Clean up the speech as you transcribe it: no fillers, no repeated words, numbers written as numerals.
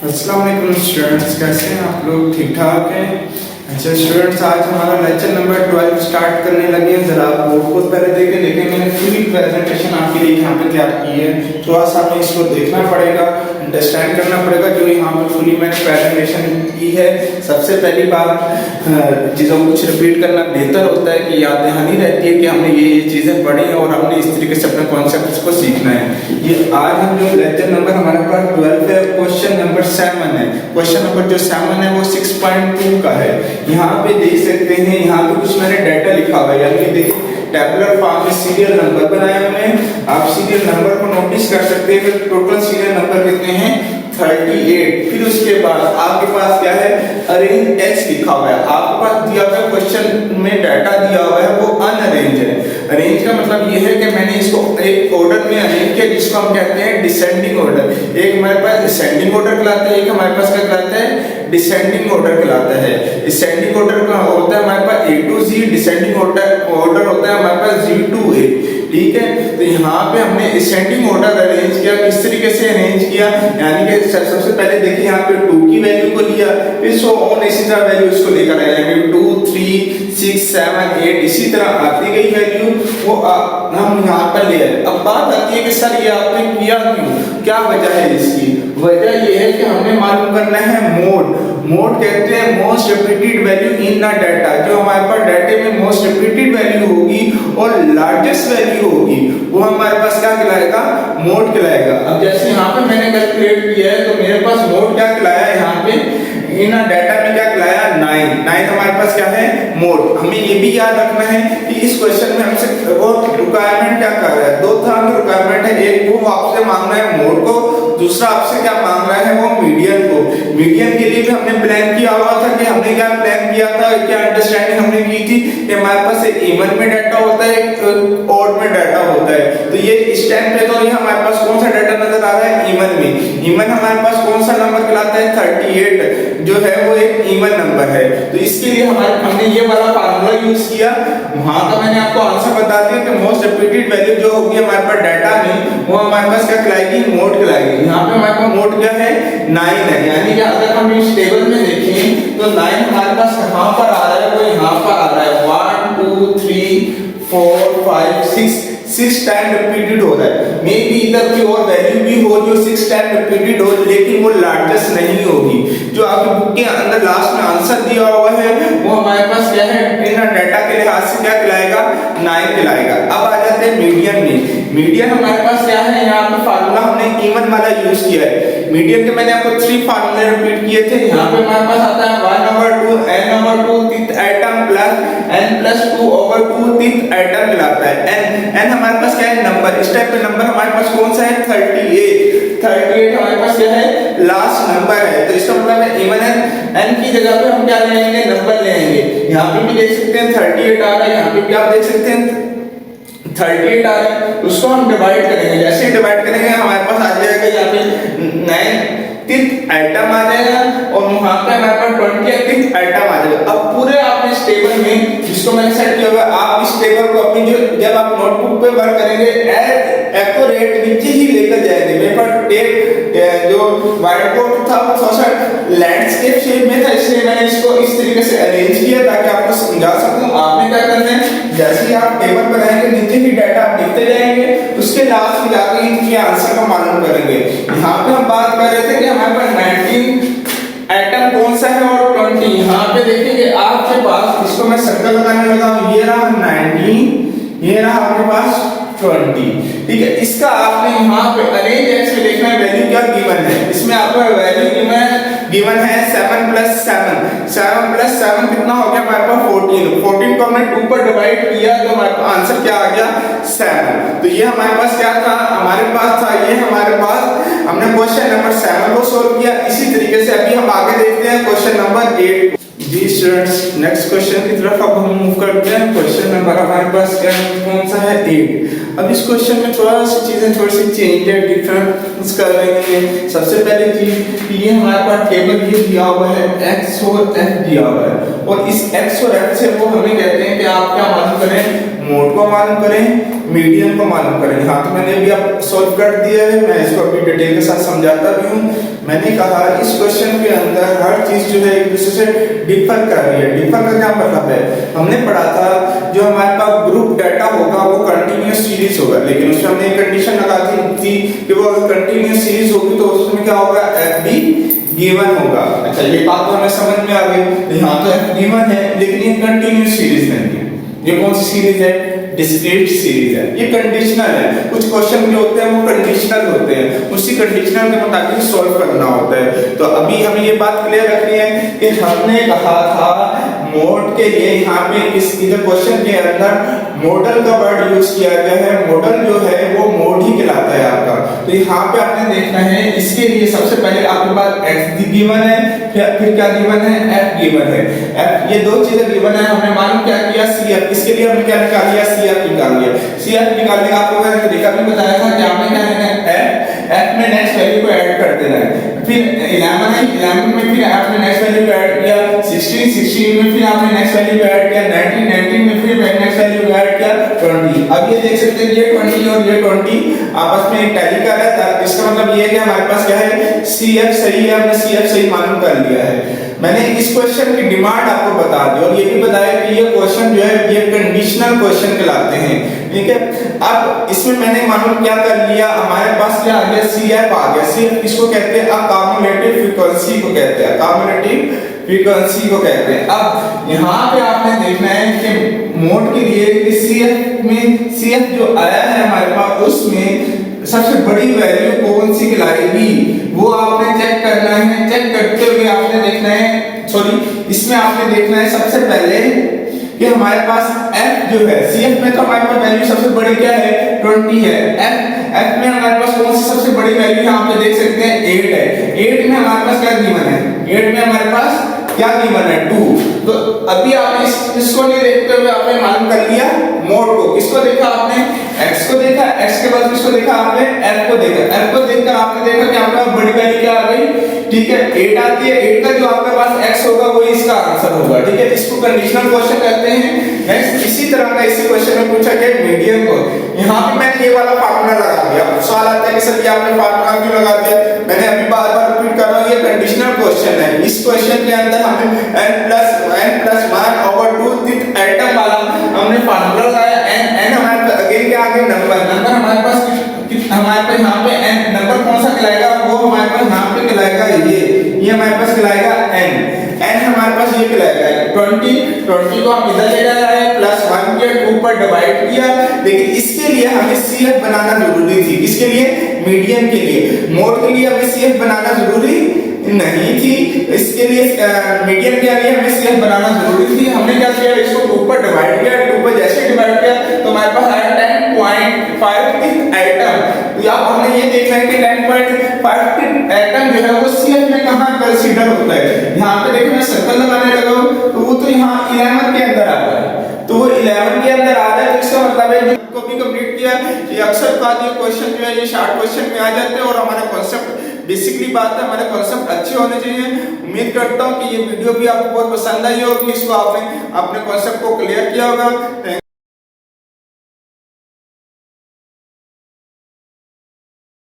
अस्सलाम वालेकुम स्टूडेंट्स, कैसे हैं आप लोग? ठीक ठाक हैं? अच्छा स्टूडेंट्स, आज हमारा लेक्चर नंबर 12 स्टार्ट करने लगे हैं। ज़रा आप बहुत पहले देखें, लेकिन मैंने पूरी प्रेजेंटेशन आपके लिए यहाँ पे तैयार की है। थोड़ा सा हमें इसको देखना पड़ेगा, अंडरस्टैंड करना पड़ेगा जो यहाँ पे फुली मैंने प्रेजेंटेशन की है। सबसे पहली बात, चीज़ों को कुछ रिपीट करना बेहतर होता है कि याद दहानी रहती है कि हमने ये चीज़ें पढ़ी हैं और हमने इस तरीके से अपने कॉन्सेप्ट को सीखना है। ये आज हम जो लेक्चर नंबर हमारे पास 12 है, क्वेश्चन नंबर 7 है। क्वेश्चन नंबर जो 7 है वो 6.2 का है। यहाँ पे देख सकते हैं, यहाँ पे कुछ मैंने डाटा लिखा हुआ है, यानी देखिए टेबुलर फॉर्म में सीरियल नंबर बनाए हुए हैं। आप सीरियल नंबर को नोटिस कर सकते हैं कि टोटल सीरियल नंबर कितने हैं, 38। फिर उसके बाद आपके पास क्या है, अरेंज एक्स लिखा हुआ है। आपके पास दिया हुआ क्वेश्चन में डाटा दिया हुआ है वो अनअरेंज है। अरेंज का मतलब ये है कि मैंने इसको एक ऑर्डर में अरेंज किया, जिसको हम कहते हैं डिसेंडिंग ऑर्डर। एक हमारे पास असेंडिंग ऑर्डर कहलाता है, एक हमारे पास क्या कहलाता है, डिसेंडिंग ऑर्डर कहलाता है। असेंडिंग ऑर्डर का होता है हमारे पास A to Z, descending order होता है हमारे पास G to A। ठीक है, तो यहाँ पे हमने असेंडिंग ऑर्डर अरेंज किया। किस तरीके से अरेंज किया, यानी कि सबसे पहले देखिए यहाँ पे 2 की वैल्यू को लिया, फिर सो ऑन इसी तरह वैल्यू इसको लेकर आया, यानी 2 3 6 7 8 इसी तरह आती गई वैल्यू वो हम यहाँ पर ले आए। अब बात आती है कि सर ये आपने किया क्यों, क्या वजह है इसकी? वजह ये है कि हमने मालूम करना है मोड कहते हैं most repeated value in the data. जो हमारे पास डाटे में मोस्ट रिपीटेड वैल्यू होगी और लार्जेस्ट वैल्यू होगी वो हमारे पास क्या कहलाएगा, मोड कहलाएगा। अब जैसे यहाँ पे मैंने कैलकुलेट किया है तो मेरे पास मोड क्या कहलाया है, यहाँ पे इन डाटा में क्या कहलाया, 9 हमारे पास क्या है, मोड। हमें ये भी याद रखना है कि इस क्वेश्चन में हमसे वो रिक्वायरमेंट क्या कर रहा है, दो तरह की रिक्वायरमेंट है। एक वो आपसे मांग रहा है मोड को, दूसरा आपसे क्या मांग रहा है वो मीडियन को। मीडियन के लिए भी हमने प्लान किया हुआ था कि हमने क्या प्लान किया था, क्या अंडरस्टैंडिंग हमने की थी कि हमारे पास एक इवन में डाटा होता है, एक ऑड में डाटा होता है। तो ये इस टाइम पे तो ये हमारे पास कौन सा डाटा नजर आ रहा है, इवन में। इवन हमारे पास कौन सा नंबर कहलाता है, 38 जो है वो एक इवन नंबर है। तो इसके लिए हमने ये वाला फार्मूला यूज किया। वहां का मैंने आपको आंसर बता दिया कि मोस्ट रिपीटेड वैल्यू जो होगी हमारे पास डाटा में वो हमारे पास क्या कहलाएगी, मोड कहलाएगी। यहाँ पे हमारे पास मोड क्या है, 9 है। यानी कि अगर हम इस टेबल में देखें तो 9 हमारे पास कहां पर आ रहा है, वो यहाँ पर आ रहा है। 1 2 3 4 5 6 टाइम रिपीटेड हो रहा है। मे बी इधर कोई और वैल्यू भी हो जो 6 टाइम रिपीटेड हो, लेकिन वो लार्जेस्ट नहीं होगी। जो आपकी बुक के अंदर लास्ट में आंसर दिया हुआ है वो हमारे पास क्या है, इन डाटा के लिहाज से क्या कहलाएगा, 9 कहलाएगा। अब आ जाते हैं मीडियन में। मीडियन हमारे पास क्या है, यहाँ पे फार्मूला हमने इवन वाला यूज किया है। मीडियन के मैंने आपको 3 फार्मूले रिपीट किए थे। यहाँ पे हमारे पास आता है 1/2 n/2 तिथ एटम प्लस n+2/2 तिथ एटम कहलाता है। n हमारे पास क्या है, नंबर। इस टाइप का नंबर हमारे पास कौन सा है, 38 हमारे पास क्या है, लास्ट नंबर है। तो इसका मतलब है इवन n की जगह पे हम क्या लेंगे, नंबर लेंगे। यहाँ पे भी देख सकते हैं 38 आ रहा है, यहाँ पे भी आप देख सकते हैं 38 आ रहा है। उसको हम डिवाइड करेंगे, जैसे डिवाइड करेंगे हमारे पास आ जाएगा यहाँ पे 9 तिथ आइटम आ जाएगा और वहां पे हमारे पास 20 तिथ आइटम आ जाएगा। अब पूरे आपने इस टेबल में जिसको मैंने सेट किया हुआ, आप इस टेबल को अपनी जो जब आप नोटबुक पे वर्क करेंगे एक्यूरेट नीचे ही लेकर जाएंगे। मेरे पास टेप जो व्हाइट बोर्ड था वो थोड़ा सा लैंडस्केप शेप में था, इसलिए मैंने इसको इस तरीके से अरेंज किया ताकि आपको समझा सकूं। आपने क्या करना है, जैसे ही आप टेबल बनाएंगे नीचे ही डाटा आप लिखते जाएंगे, उसके लास्ट में जाकर इनके आंसर को मालूम करेंगे। यहाँ पे हम बात कर रहे थे कि हमारे पास 19 एटम कौन सा है और 20। यहाँ पे देखिए आपके पास, इसको मैं सर्कल लगाने लगा हूँ, ये रहा 19, ये रहा आपके पास 20। ठीक है, इसका आपने यहाँ पे अरेंज एक्स में देखना है वैल्यू क्या गिवन है। इसमें आपको वैल्यू गिवन है 7 + 7 कितना हो गया हमारे पास 14 को हमने 2 पर डिवाइड किया तो हमारे पास आंसर क्या आ गया, 7। तो ये हमारे पास क्या था, हमारे पास था ये हमारे पास, हमने क्वेश्चन नंबर 7 को सोल्व किया। इसी तरीके से अभी हम आगे देखते हैं क्वेश्चन नंबर 8। जी स्टूडेंट्स, नेक्स्ट क्वेश्चन की तरफ अब हम मूव करते हैं। क्वेश्चन नंबर हमारे पास क्या कौन सा है, 8। अब इस क्वेश्चन में थोड़ा सी चीजें थोड़ी सी चेंज है, डिफरेंस कर रहे हैं। सबसे पहले चीज ये हमारे पास टेबल ये दिया हुआ है, x और f दिया हुआ है, और इस x और f से वो हमें कहते हैं कि आप क्या मालूम करें, मोड को मालूम करें, मीडियन को मालूम करें। हाँ, तो मैंने भी अब सॉल्व कर दिया है, मैं इसको अभी डिटेल के साथ समझाता भी हूँ। मैंने कहा इस क्वेश्चन के अंदर हर चीज जो है एक दूसरे से डिफर कर रही है। डिफर का क्या मतलब है? हमने पढ़ा था जो हमारे पास ग्रुप डाटा होगा वो कंटिन्यूअस सीरीज होगा, लेकिन उसमें हमने एक कंडीशन लगा थी कि वो अगर कंटिन्यूअस सीरीज होगी तो उसमें क्या होगा, एफ बी गिवन होगा। अच्छा, ये बात तो हमें समझ में आ गई। यहाँ तो एफ गिवन है लेकिन ये कंटिन्यूअस सीरीज नहीं है। ये कौन सी सीरीज है? डिस्क्रीट सीरीज है। ये कंडीशनल है। कुछ क्वेश्चन जो होते हैं वो कंडीशनल होते हैं, उसी कंडीशनल के मुताबिक सॉल्व करना होता है। तो अभी हमें ये बात क्लियर रखनी है कि हमने कहा था मोड के लिए यहाँ पे इस क्वेश्चन के अंदर मॉडल का वर्ड यूज किया गया है। मॉडल जो है वो मोड ही कहलाता है आपका। तो यहाँ पे आपने देखना है, इसके लिए सबसे पहले आपके पास x गिवन है, फिर क्या गिवन है, f गिवन है। f ये दो चीजें गिवन है। हमने मालूम क्या किया, cf। इसके लिए हमने क्या निकाल लिया, cf निकाल लिया। cf निकालने का आपको मैंने तरीका भी बताया था कि आपने क्या करना है, f में नेक्स्ट वैल्यू को ऐड कर देना है। फिर 11 है, 11 में फिर आपने नेक्स्ट वैल्यू को ऐड किया, 16 में फिर आपने नेक्स्ट वैल्यू को ऐड किया, 19 में फिर नेक्स्ट वैल्यू को ऐड किया, 20। अब ये देख सकते हैं ये 20 और ये 20 आपस में एक टैली कर रहा है। इसका मतलब ये है कि हमारे पास क्या है, CF सही है। हमने CF सही मालूम कर लिया है। मैंने इस क्वेश्चन की डिमांड आपको बता दी और ये भी बताया कि ये क्वेश्चन जो है ये कंडीशनल क्वेश्चन कहलाते हैं, ठीक है। अब इसमें मैंने मालूम क्या कर लिया, हमारे पास क्या आ गया, CF आ गया। CF किसको कहते हैं, अकोमोडेटिव फ्रीक्वेंसी को कहते हैं, अकोमोडेटिव फ्रीक्वेंसी को कहते हैं। अब यहाँ पे आपने देखना है कि मोड के लिए CF में CF जो आया है हमारे पास उसमें सबसे बड़ी वैल्यू कौन सी कहलाएगी वो आपने चेक करना है। चेक करते हुए आपने देखना है, सॉरी इसमें आपने देखना है सबसे पहले कि हमारे पास f जो है, CF में तो हमारे पास वैल्यू सबसे बड़ी क्या है, 20 है। f में हमारे पास कौन सी सबसे बड़ी वैल्यू यहाँ पे देख सकते हैं, 8 है। 8 में हमारे पास क्या गिवन है, 8 में हमारे पास क्या गिवन है, 2। तो अभी आपने इसको नहीं देखते हुए आपने मालूम कर लिया मोड को। किसको देखा आपने, x को देखा, x के बाद किसको देखा आपने, f को देखा। f को देखकर आपने देखा कि आपका बड़ी वैल्यू क्या आ गई, ठीक है, 8 आती है। 8 का जो आपके पास x होगा वो इसका आंसर होगा, ठीक है। इसको कंडीशनल क्वेश्चन कहते हैं। नेक्स्ट इसी तरह का इसी क्वेश्चन में पूछा गया मीडियन को। यहाँ पे मैंने ये वाला फार्मूला लगा दिया। सवाल आता है कि सर ये आपने फार्मूला क्यों लगा दिया, मैंने अभी बार-बार रिपीट कर रहा हूँ, ये कंडीशनल क्वेश्चन है। इस क्वेश्चन के अंदर हमें n+1/2 विद एटम वाला हमने फार्मूला लगाया। n हमारे पास अगेन क्या आ गया, नंबर हमारे पास यहाँ पे n नंबर कौन सा कहलाएगा, वो हमारे पास यहाँ पे कहलाएगा ये हमारे पास कहलाएगा n हमारे पास ये कहलाएगा 20 को हम इधर ले जा रहे हैं, +1 के 2 पर डिवाइड किया। लेकिन इसके लिए हमें CF बनाना जरूरी थी। किसके लिए, मीडियन के लिए। मोड के लिए हमें CF बनाना जरूरी नहीं थी। इसके लिए मीडियन के लिए हमें CF बनाना जरूरी थी। हमने क्या किया, इसको 2 पर डिवाइड किया। 2 पर जैसे डिवाइड किया तो हमारे पास आया 10.5 एटम। तो यहाँ हमने ये देखना है कि 10.5 एटम जो है वो CF में कहाँ कंसीडर होता है। यहाँ पे देखो मैं सर्कल लगाने लगा हूँ तो वो तो यहाँ 11 के अंदर आता है। तो वो 11 के अंदर आ रहा है, तो इसका मतलब है को भी कंप्लीट किया। ये अक्सर का ये क्वेश्चन जो है ये शॉर्ट क्वेश्चन में आ जाते हैं और हमारे कॉन्सेप्ट बेसिकली बात है, हमारे कॉन्सेप्ट अच्छे होने चाहिए। उम्मीद करता हूँ कि ये वीडियो भी आपको बहुत पसंद आई होगी, इसको आपने अपने कॉन्सेप्ट को क्लियर किया होगा।